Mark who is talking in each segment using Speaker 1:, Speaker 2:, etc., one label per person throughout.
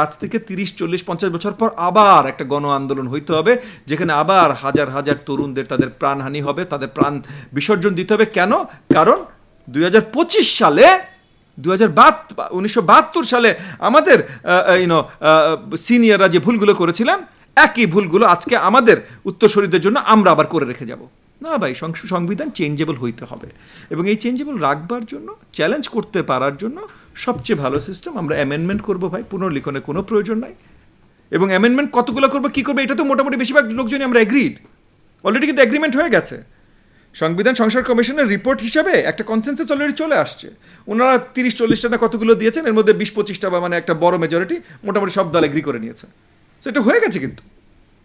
Speaker 1: আজ থেকে 30, 40, 50 বছর পর আবার একটা গণ আন্দোলন হইতে হবে, যেখানে আবার হাজার হাজার তরুণদের তাদের প্রাণহানি হবে, তাদের প্রাণ বিসর্জন দিতে হবে। কেন? কারণ 2025 সালে 1972 সালে আমাদের সিনিয়ররা যে ভুলগুলো করেছিলেন, একই ভুলগুলো আজকে আমাদের উত্তরসূরিদের জন্য আমরা আবার করে রেখে যাব না। ভাই, সংবিধান চেঞ্জেবল হইতে হবে, এবং এই চেঞ্জেবল রাখবার জন্য, চ্যালেঞ্জ করতে পারার জন্য সবচেয়ে ভালো সিস্টেম আমরা অ্যামেন্ডমেন্ট করবো। ভাই, পুনর্লিখনের কোনো প্রয়োজন নাই। এবং অ্যামেন্ডমেন্ট কতগুলো করবো, কী করবো, এটা তো মোটামুটি বেশিরভাগ লোকজনই আমরা এগ্রিড, অলরেডি কিন্তু এগ্রিমেন্ট হয়ে গেছে। সংবিধান সংস্কার কমিশনের রিপোর্ট হিসাবে একটা কনসেন্সাস অলরেডি চলে আসছে। ওনারা 30-40টা না কতগুলো দিয়েছেন, এর মধ্যে 20-25টা বা মানে একটা বড় মেজরিটি মোটামুটি সব দল এগ্রি করে নিয়েছে। সো এটা হয়ে গেছে। কিন্তু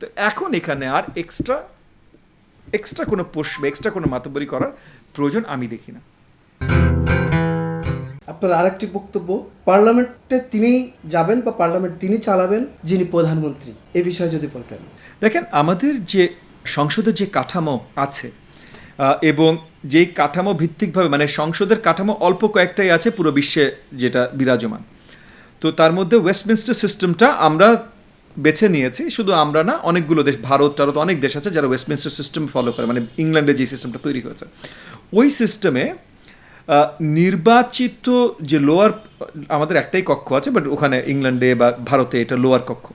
Speaker 1: তো এখন এখানে আর এক্সট্রা কোনো পোষ বা এক্সট্রা কোনো মাতব্বরি করার প্রয়োজন আমি দেখি না।
Speaker 2: আপনার আরেকটি বক্তব্য, পার্লামেন্টে তিনি যাবেন বা পার্লামেন্ট তিনি চালাবেন যিনি প্রধানমন্ত্রী, এই বিষয়ে যদি বলতেন।
Speaker 1: দেখেন, আমাদের যে সংসদের যে কাঠামো আছে এবং যেই কাঠামো ভিত্তিকভাবে, মানে সংসদের কাঠামো অল্প কয়েকটাই আছে পুরো বিশ্বে যেটা বিরাজমান। তো তার মধ্যে ওয়েস্টমিনস্টার সিস্টেমটা আমরা বেছে নিয়েছি। শুধু আমরা না, অনেকগুলো দেশ, ভারত অনেক দেশ আছে যারা ওয়েস্টমিনস্টার সিস্টেম ফলো করে, মানে ইংল্যান্ডে যে সিস্টেমটা তৈরি হয়েছে ওই সিস্টেমে নির্বাচিত যে লোয়ার, আমাদের একটাই কক্ষ আছে, বাট ওখানে ইংল্যান্ডে বা ভারতে এটা লোয়ার কক্ষ,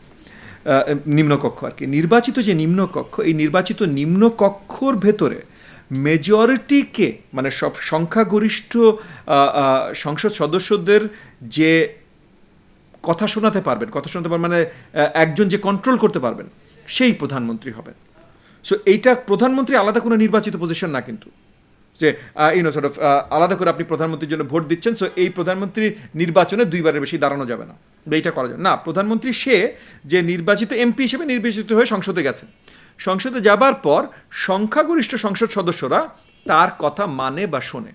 Speaker 1: নিম্নকক্ষ আর কি। নির্বাচিত যে নিম্নকক্ষ, এই নির্বাচিত নিম্নকক্ষর ভেতরে মেজরিটিকে, মানে সব সংখ্যাগরিষ্ঠ সংসদ সদস্যদের যে কথা শোনাতে পারবেন, মানে একজন যে কন্ট্রোল করতে পারবেন, সেই প্রধানমন্ত্রী হবেন। সো এইটা প্রধানমন্ত্রী আলাদা কোনো নির্বাচিত পজিশন না, কিন্তু যে আলাদা করে আপনি প্রধানমন্ত্রীর জন্য ভোট দিচ্ছেন, সো এই প্রধানমন্ত্রীর নির্বাচনে 2বারের বেশি দাঁড়ানো যাবে না, এইটা করা যাবে না। প্রধানমন্ত্রী সে যে নির্বাচিত এমপি হিসেবে নির্বাচিত হয়ে সংসদে গেছে, সংসদে যাবার পর সংখ্যাগরিষ্ঠ সংসদ সদস্যরা তার কথা মানে বা শোনে।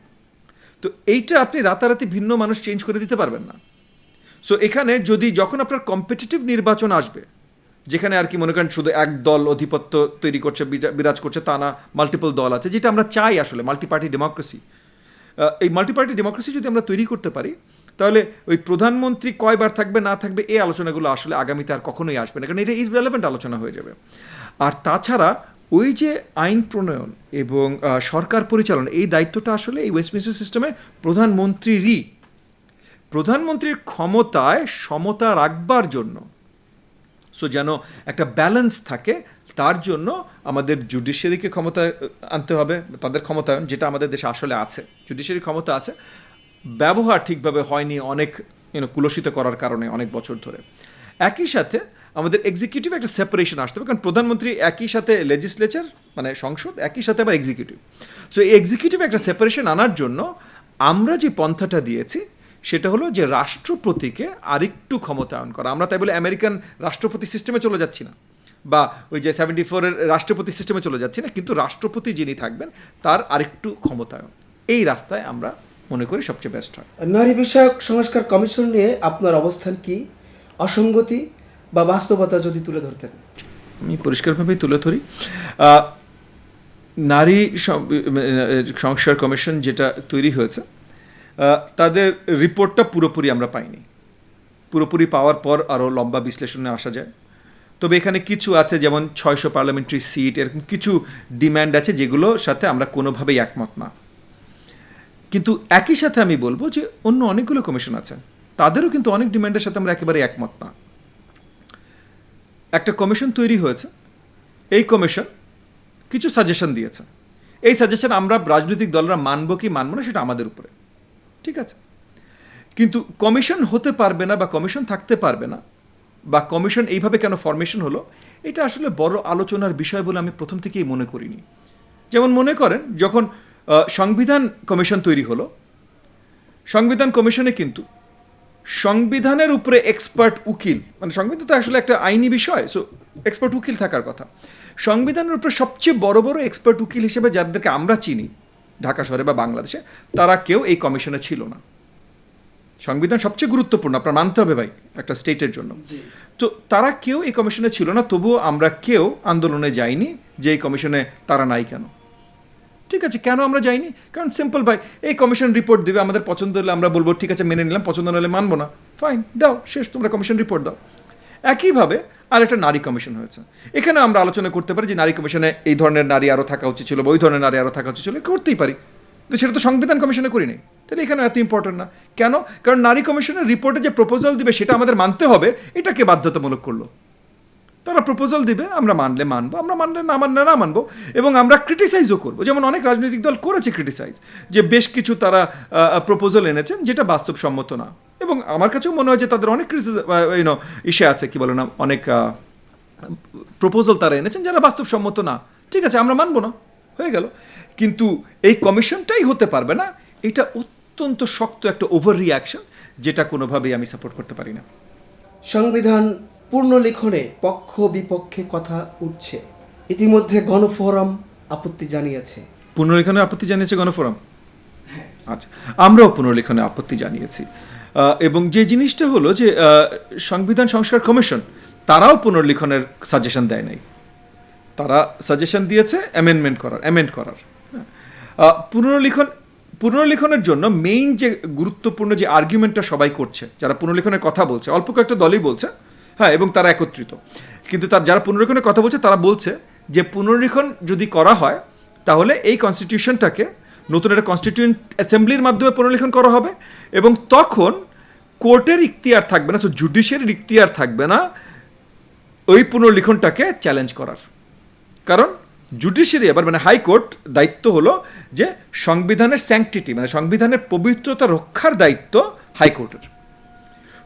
Speaker 1: তো এইটা আপনি রাতারাতি ভিন্ন মানুষ চেঞ্জ করে দিতে পারবেন না। সো এখানে যখন আপনার কম্পিটিটিভ নির্বাচন আসবে, যেখানে আর কি মনে করেন শুধু এক দল আধিপত্য তৈরি করছে, বিরাজ করছে, তা না, মাল্টিপল দল আছে, যেটা আমরা চাই আসলে, মাল্টি পার্টি ডেমোক্রেসি। এই মাল্টি পার্টি ডেমোক্রেসি যদি আমরা তৈরি করতে পারি, তাহলে ওই প্রধানমন্ত্রী কয়বার থাকবে না থাকবে এই আলোচনাগুলো আসলে আগামীতে আর কখনোই আসবে না, কারণ এটা ইররেলেভেন্ট আলোচনা হয়ে যাবে। আর তাছাড়া ওই যে আইন প্রণয়ন এবং সরকার পরিচালনা, এই দায়িত্বটা আসলে এই ওয়েস্টমিনস্টার সিস্টেমে প্রধানমন্ত্রীর ক্ষমতায় সমতা রাখবার জন্য, সো যেন একটা ব্যালেন্স থাকে, তার জন্য আমাদের জুডিশিয়ারিকে ক্ষমতা আনতে হবে, তাদের ক্ষমতায়ন, যেটা আমাদের দেশে আসলে আছে, জুডিশিয়ারি ক্ষমতা আছে, ব্যবহার ঠিকভাবে হয়নি অনেক কুলসিত করার কারণে অনেক বছর ধরে। একই সাথে আমাদের এক্সিকিউটিভ একটা সেপারেশন আসতে হবে, কারণ প্রধানমন্ত্রী একই সাথে লেজিসলেচার, মানে সংসদ, একই সাথে আবার এক্সিকিউটিভ। সো এই এক্সিকিউটিভ একটা সেপারেশন আনার জন্য আমরা যে পন্থাটা দিয়েছি সেটা হলো যে রাষ্ট্রপতিকে আরেকটু ক্ষমতায়ন করা। আমরা তাই বলে আমেরিকান রাষ্ট্রপতি সিস্টেমে চলে যাচ্ছি না, বা ওই যে 74-এর রাষ্ট্রপতি সিস্টেমে চলে যাচ্ছি না, কিন্তু রাষ্ট্রপতি যিনি থাকবেন তার আরেকটু ক্ষমতায়ন, এই রাস্তায় আমরা মনে করি সবচেয়ে বেস্ট হয়।
Speaker 2: নারী বিষয়ক সংস্কার কমিশন নিয়ে আপনার অবস্থান কি, অসঙ্গতি বা বাস্তবতা যদি তুলে ধরতেন?
Speaker 1: আমি পরিষ্কারভাবেই তুলে ধরি। নারী সংস্কার কমিশন যেটা তৈরি হয়েছে, তাদের রিপোর্টটা পুরোপুরি আমরা পাইনি। পুরোপুরি পাওয়ার পর আরও লম্বা বিশ্লেষণে আসা যায়। তবে এখানে কিছু আছে, যেমন 600 পার্লামেন্টারি সিট, এরকম কিছু ডিম্যান্ড আছে যেগুলোর সাথে আমরা কোনোভাবেই একমত না। কিন্তু একই সাথে আমি বলবো যে অন্য অনেকগুলো কমিশন আছে, তাদেরও কিন্তু অনেক ডিম্যান্ডের সাথে আমরা একেবারে একমত না। একটা কমিশন তৈরি হয়েছে, এই কমিশন কিছু সাজেশন দিয়েছে, এই সাজেশন আমরা রাজনৈতিক দলরা মানব কি মানব না সেটা আমাদের উপরে, ঠিক আছে। কিন্তু কমিশন হতে পারবে না বা কমিশন থাকতে পারবে না, বা কমিশন এইভাবে কেন ফরমেশন হলো, এটা আসলে বড় আলোচনার বিষয় বলে আমি প্রথম থেকেই মনে করিনি। যেমন মনে করেন, যখন সংবিধান কমিশন তৈরি হলো, সংবিধান কমিশনে কিন্তু সংবিধানের উপরে এক্সপার্ট উকিল, মানে সংবিধান তো আসলে একটা আইনি বিষয়, সো এক্সপার্ট উকিল থাকার কথা। সংবিধানের উপরে সবচেয়ে বড় বড় এক্সপার্ট উকিল হিসেবে যাদেরকে আমরা চিনি ঢাকা শহরে বা বাংলাদেশে, তারা কেউ এই কমিশনে ছিল না। সংবিধান সবচেয়ে গুরুত্বপূর্ণ, আপনার মানতে হবে ভাই একটা স্টেটের জন্য। তো তারা কেউ এই কমিশনে ছিল না, তবুও আমরা কেউ আন্দোলনে যাইনি যে এই কমিশনে তারা নাই কেন। ঠিক আছে, কেন আমরা যাইনি? কারণ সিম্পল ভাই, এই কমিশন রিপোর্ট দেবে, আমাদের পছন্দ হলে আমরা বলবো ঠিক আছে মেনে নিলাম, পছন্দ হলে মানবো না, ফাইন, দাও, শেষ, তোমরা কমিশন রিপোর্ট দাও। একইভাবে আর একটা নারী কমিশন হয়েছে, এখানে আমরা আলোচনা করতে পারি যে নারী কমিশনে এই ধরনের নারী আরও থাকা উচিত ছিল বা ওই ধরনের নারী আরও থাকা উচিত ছিল, করতেই পারি, তো সেটা তো সংবিধান কমিশনে করিনি, তাহলে এখানে এত ইম্পর্টেন্ট না কেন? কারণ নারী কমিশনের রিপোর্টে যে প্রপোজাল দিবে সেটা আমাদের মানতে হবে, এটাকে বাধ্যতামূলক করলো। তারা প্রপোজাল দিবে, আমরা মানলে মানবো, আমরা মানলে না মানলে না মানবো, এবং আমরা ক্রিটিসাইজও করবো, যেমন অনেক রাজনৈতিক দল করেছে ক্রিটিসাইজ, যে বেশ কিছু তারা প্রপোজাল এনেছেন যেটা বাস্তবসম্মত না, এবং আমার কাছেও মনে হয় যে তাদের অনেক ইসে আছে, কি বলে না, অনেক প্রপোজাল তারা এনেছেন যারা বাস্তবসম্মত না, ঠিক আছে আমরা মানবো না, হয়ে গেল। কিন্তু এই কমিশনটাই হতে পারবে না, এটা অত্যন্ত শক্ত একটা ওভার রিয়াকশন, যেটা কোনোভাবেই আমি সাপোর্ট করতে পারি না।
Speaker 2: সংবিধান পুনর্লিখনে পক্ষ বিপক্ষে কথা উঠছে, ইতিমধ্যে গণফোরাম আপত্তি জানিয়েছে।
Speaker 1: পুনর্লিখনে আপত্তি জানিয়েছে গণফোরাম? আচ্ছা, আমরাও পুনর্লিখনে আপত্তি জানিয়েছি, এবং যে জিনিসটা হলো যে সংবিধান সংস্কার কমিশন তারাও পুনর্লিখনের সাজেশন দেয় নাই, তারা সাজেশন দিয়েছে অ্যামেন্ড করার। পুনর্লিখনের জন্য মেইন যে গুরুত্বপূর্ণ যে আর্গুমেন্টটা সবাই করছে, যারা পুনর্লিখনের কথা বলছে, অল্প কয়েকটা দলই বলছে, হ্যাঁ, এবং তারা একত্রিত, কিন্তু যারা পুনর্লিখনের কথা বলছে তারা বলছে যে পুনর্লিখন যদি করা হয় তাহলে এই কনস্টিটিউশনটাকে নতুন একটা কনস্টিটিউয়েন্ট অ্যাসেম্বলির মাধ্যমে পুনর্লিখন করা হবে, এবং তখন কোর্টের ইখতিয়ার থাকবে না, সো জুডিশিয়ারির ইখতিয়ার থাকবে না ওই পুনর্লিখনটাকে চ্যালেঞ্জ করার। কারণ জুডিশিয়ারি আবার মানে হাইকোর্ট দায়িত্ব হলো যে সংবিধানের স্যাংটিটি মানে সংবিধানের পবিত্রতা রক্ষার দায়িত্ব হাইকোর্টের।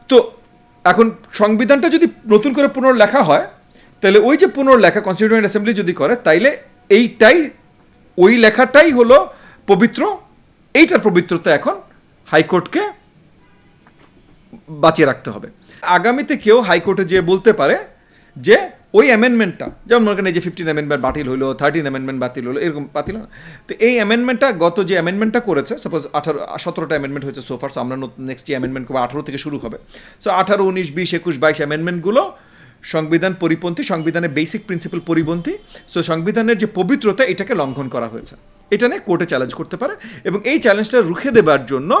Speaker 1: তো এখন সংবিধানটা যদি নতুন করে পুনর্লেখা হয়, তাহলে ওই যে পুনর্লেখা কনস্টিটিউয়েন্ট অ্যাসেম্বলি যদি করে, তাইলে ওই লেখাটাই হলো পবিত্র, এইটার পবিত্রতা এখন হাইকোর্টকে বাঁচিয়ে রাখতে হবে। আগামীতে কেউ হাইকোর্টে যেয়ে বলতে পারে যে ওই অ্যামেন্ডমেন্টটা, যেমন মনে করেন এই যে 15 অ্যামেন্ডমেন্ট বাতিল হলো, 13 অ্যামেন্ডমেন্ট বাতিল হলো, এরকম বাতিল না, তো এই অ্যামেন্ডমেন্টটা গত যে অ্যামেন্ডমেন্টটা করেছে, সাপোজ 17টা অ্যামেন্ডমেন্ট হয়েছে সোফার, সো আমরা নেক্সট যে অ্যামেন্ডমেন্ট করবো 18 থেকে শুরু হবে, সো 18, 19, 20, 21, 22 অ্যামেন্ডমেন্টগুলো সংবিধান পরিপন্থী, সংবিধানের বেসিক প্রিন্সিপাল পরিপন্থী, সো সংবিধানের যে পবিত্রতা এটাকে লঙ্ঘন করা হয়েছে, এটা নিয়ে কোর্টে চ্যালেঞ্জ করতে পারে, এবং এই চ্যালেঞ্জটা রুখে দেবার জন্য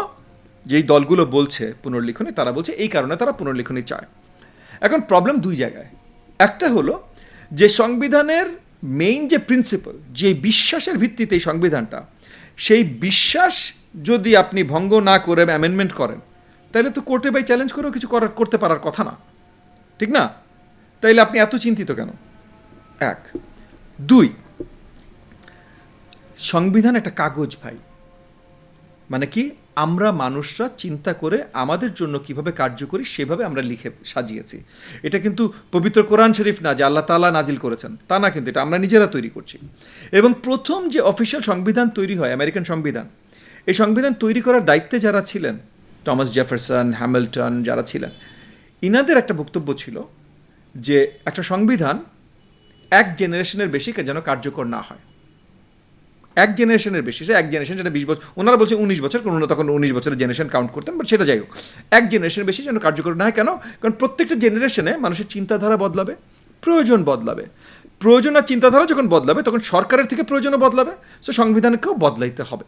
Speaker 1: যেই দলগুলো বলছে পুনর্লিখনে, তারা বলছে এই কারণে তারা পুনর্লিখনই চায়। এখন প্রবলেম দুই জায়গায়, একটা হলো যে সংবিধানের মেইন যে প্রিন্সিপাল, যে বিশ্বাসের ভিত্তিতে এই সংবিধানটা, সেই বিশ্বাস যদি আপনি ভঙ্গ না করে অ্যামেন্ডমেন্ট করেন, তাহলে তো কোর্টে বাই চ্যালেঞ্জ করেও কিছু করতে পারার কথা না, ঠিক না? তাইলে আপনি এত চিন্তিত কেন? 1, 2, সংবিধান একটা কাগজ ভাই, মানে কি আমরা মানুষরা চিন্তা করে আমাদের জন্য কিভাবে কার্যকরী সেভাবে আমরা লিখে সাজিয়েছি। এটা কিন্তু পবিত্র কোরআন শরীফ না যে আল্লাহ তাআলা নাজিল করেছেন, তা না, কিন্তু এটা আমরা নিজেরা তৈরি করছি। এবং প্রথম যে অফিসিয়াল সংবিধান তৈরি হয়, আমেরিকান সংবিধান, এই সংবিধান তৈরি করার দায়িত্বে যারা ছিলেন, টমাস জেফারসন, হ্যামিল্টন যারা ছিলেন, ইনাদের একটা বক্তব্য ছিল যে একটা সংবিধান এক জেনারেশনের বেশি যেন কার্যকর না হয়। এক জেনারেশনের বেশি, সে এক জেনারেশন যেটা 20 বছর, ওনারা বলছে 19 বছর, কারণ তখন 19 বছরের জেনারেশন কাউন্ট করতেন, বাট সেটা যাই হোক, এক জেনারেশনের বেশি যেন কার্যকর না হয়। কেন? কারণ প্রত্যেকটা জেনারেশনে মানুষের চিন্তাধারা বদলাবে, প্রয়োজন বদলাবে, প্রয়োজন আর চিন্তাধারা যখন বদলাবে তখন সরকারের থেকে প্রয়োজনও বদলাবে, সো সংবিধানকেও বদলাইতে হবে।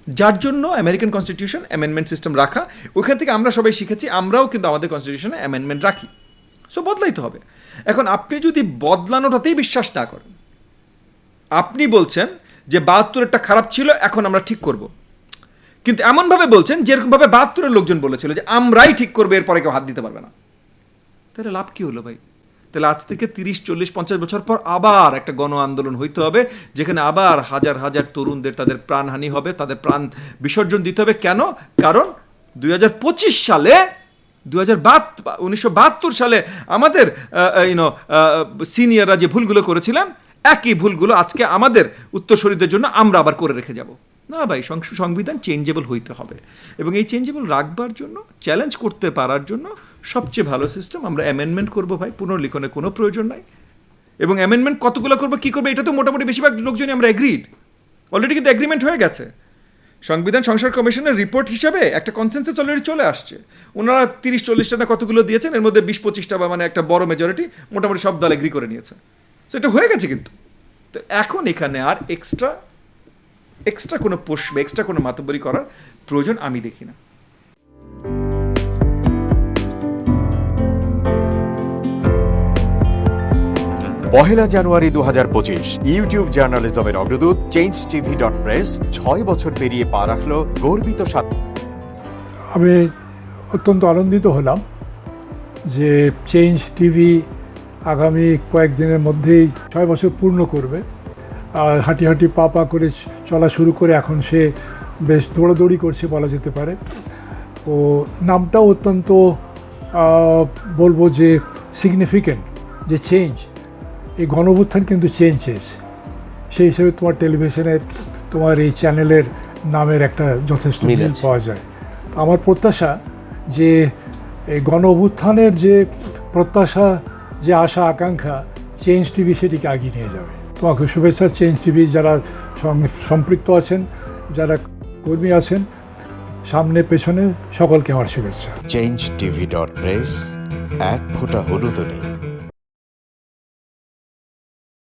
Speaker 1: যার জন্য আমেরিকান কনস্টিটিউশন অ্যামেন্ডমেন্ট সিস্টেম রাখা, ওইখান থেকে আমরা সবাই শিখেছি, আমরাও কিন্তু আমাদের কনস্টিটিউশনে অ্যামেন্ডমেন্ট রাখি, সো বদলাইতে হবে। এখন আপনি যদি বদলানোটাতেই বিশ্বাস না করেন, আপনি বলছেন যে 72-এরটা খারাপ ছিল, এখন আমরা ঠিক করব, কিন্তু এমনভাবে বলছেন যেরকমভাবে 72-এর লোকজন বলেছিল যে আমরাই ঠিক করবো, এরপরে কেউ হাত দিতে পারবে না, তাহলে লাভ কি হলো ভাই? তাহলে আজ থেকে 30, 40, 50 বছর পর আবার একটা গণ আন্দোলন হইতে হবে, যেখানে আবার হাজার হাজার তরুণদের তাদের প্রাণহানি হবে, তাদের প্রাণ বিসর্জন দিতে হবে। কেন? কারণ 2025 সালে 1972 সালে আমাদের সিনিয়ররা যে ভুলগুলো করেছিলেন, একই ভুলগুলো আজকে আমাদের উত্তরসূরিদের জন্য আমরা আবার করে রেখে যাব না। ভাই, সংবিধান চেঞ্জেবল হইতে হবে, এবং এই চেঞ্জেবল রাখবার জন্য, চ্যালেঞ্জ করতে পারার জন্য সবচেয়ে ভালো সিস্টেম আমরা অ্যামেন্ডমেন্ট করবো ভাই, পুনর্লিখনের কোনো প্রয়োজন নাই। এবং অ্যামেন্ডমেন্ট কতগুলো করবো, কী করবো, এটা তো মোটামুটি বেশিরভাগ লোকজনই আমরা এগ্রিড, অলরেডি কিন্তু এগ্রিমেন্ট হয়ে গেছে। সংবিধান সংস্কার কমিশনের রিপোর্ট হিসাবে একটা কনসেনসাস অলরেডি চলে আসছে, ওনারা 30-40টা না কতগুলো দিয়েছেন, এর মধ্যে 20-25টা বা মানে একটা বড় মেজরিটি মোটামুটি সব দল এগ্রি করে নিয়েছে, সেটা হয়ে গেছে। কিন্তু তো এখন এখানে আর এক্সট্রা এক্সট্রা কোনো পোষ বা এক্সট্রা কোনো মাতব্বরি করার প্রয়োজন আমি দেখি না।
Speaker 3: পহেলা জানুয়ারি 2025 ইউটিউব জার্নালিজমের অগ্রদূত changetv.press 6 বছর পেরিয়ে পা রাখল গর্বিত
Speaker 4: আমি অত্যন্ত আনন্দিত হলাম যে চেঞ্জ টিভি আগামী কয়েকদিনের মধ্যেই 6 বছর পূর্ণ করবে। আর হাঁটি হাঁটি পা পা করে চলা শুরু করে এখন সে বেশ দৌড়াদৌড়ি করছে বলা যেতে পারে। ও নামটাও অত্যন্ত বলবো যে সিগনিফিক্যান্ট, যে চেঞ্জ, এই গণঅভ্যুত্থান কিন্তু চেঞ্জ চেয়েছে। সেই হিসেবে তোমার টেলিভিশনের, তোমার এই চ্যানেলের নামের একটা যথেষ্ট মিল পাওয়া যায়। আমার প্রত্যাশা যে এই গণ অভ্যুত্থানের যে প্রত্যাশা, যে আশা আকাঙ্ক্ষা, চেঞ্জ টিভি সেটিকে এগিয়ে নিয়ে যাবে। তোমাকে শুভেচ্ছা চেঞ্জ টিভি যারা সম্পৃক্ত আছেন, যারা কর্মী আছেন, সামনে পেছনে সকলকে আমার শুভেচ্ছা।
Speaker 3: changetv.press, এক ফোঁটা হলুদও নেই।